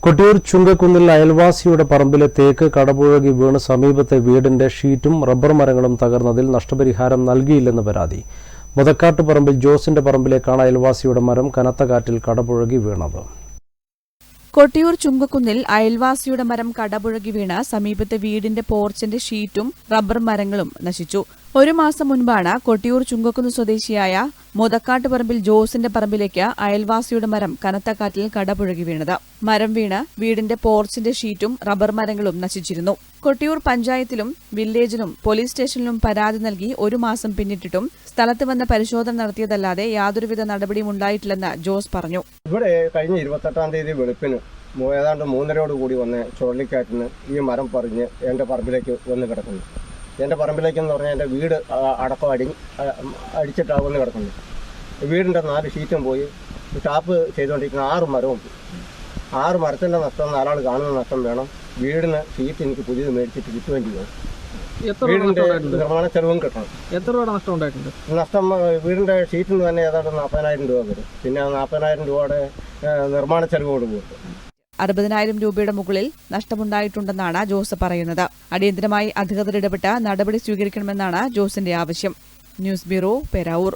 കൊട്ടിയൂർ ചുങ്കക്കുന്നിൽ അയൽവാസിയുടെ പറമ്പിലെ തേക്ക് കടപുഴകി വീണ് സമീപത്തെ വീടിന്റെ ഷീറ്റും റബ്ബർ മരങ്ങളും തകർന്നതിൽ നഷ്ടപരിഹാരം നൽകിയില്ലെന്ന് പരാതി. മുതക്കാട്ട് പറമ്പിൽ ജോസിന്റെ പറമ്പിലേക്കാണ് അയൽവാസിയുടെ മരം കനത്ത കാറ്റിൽ കടപുഴകി വീണത്. കൊട്ടിയൂർ ചുങ്കക്കുന്നിൽ അയൽവാസിയുടെ മരം കടപുഴകി വീണ് സമീപത്തെ വീടിന്റെ പോർച്ചിന്റെ ഷീറ്റും റബ്ബർ മരങ്ങളും നശിച്ചു. ഒരു മാസം മുൻപാണ് കൊട്ടിയൂർ ചുങ്കക്കുന്ന് സ്വദേശിയായ മുതക്കാട്ട് പറമ്പിൽ ജോസിന്റെ പറമ്പിലേക്ക് അയൽവാസിയുടെ മരം കനത്ത കാറ്റിൽ കടപുഴകി വീണത്. മരം വീണ് വീടിന്റെ പോർച്ചിന്റെ ഷീറ്റും റബ്ബർ മരങ്ങളും നശിച്ചിരുന്നു. കൊട്ടിയൂർ പഞ്ചായത്തിലും വില്ലേജിലും പോലീസ് സ്റ്റേഷനിലും പരാതി നൽകി ഒരു മാസം പിന്നിട്ടിട്ടും സ്ഥലത്ത് വന്ന് പരിശോധന നടത്തിയതല്ലാതെ യാതൊരുവിധ നടപടിയും ഉണ്ടായിട്ടില്ലെന്ന് ജോസ് പറഞ്ഞു. ഇവിടെ കഴിഞ്ഞ 28-ാം തീയതി വെളുപ്പിന് ഏതാണ്ട് 3:30 കൂടി വന്ന് ചുഴലിക്കാറ്റിന് ഈ മരം പറിഞ്ഞ് എൻ്റെ പറമ്പിലേക്ക് വന്ന് കിടക്കുന്നു. എൻ്റെ പറമ്പിലേക്കെന്ന് പറഞ്ഞാൽ എൻ്റെ വീട് അടക്കം അടിച്ചിട്ടാണ് വന്ന് കിടക്കുന്നത്. വീടിൻ്റെ 4 ഷീറ്റും പോയി. ടാപ്പ് ചെയ്തുകൊണ്ടിരിക്കുന്ന 6 മരവും പോയി. 6 മരത്തിൻ്റെ നഷ്ടം 4 ആൾ കാണുന്ന നഷ്ടം വേണം. വീടിന് ഷീറ്റ് എനിക്ക് പുതിയത് മേടിച്ചിട്ട് കിട്ടുകയും ചെയ്യും. വീടിൻ്റെ നിർമ്മാണ ചെലവും കിട്ടണം. എത്ര രൂപ നഷ്ടം ഉണ്ടായിട്ടുണ്ട്? നഷ്ടം വീടിൻ്റെ ഷീറ്റിന് തന്നെ ഏതാണ്ട് 40,000 രൂപ വരും. പിന്നെ 40,000 രൂപയുടെ നിർമ്മാണ ചെലവോട് പോകും. 60,000 രൂപയുടെ മുകളിൽ നഷ്ടമുണ്ടായിട്ടുണ്ടെന്നാണ് ജോസ് പറയുന്നത്. അടിയന്തരമായി അധികൃതർ ഇടപെട്ട് നടപടി സ്വീകരിക്കണമെന്നാണ് ജോസിന്റെ ആവശ്യം. News bureau, Peravoor.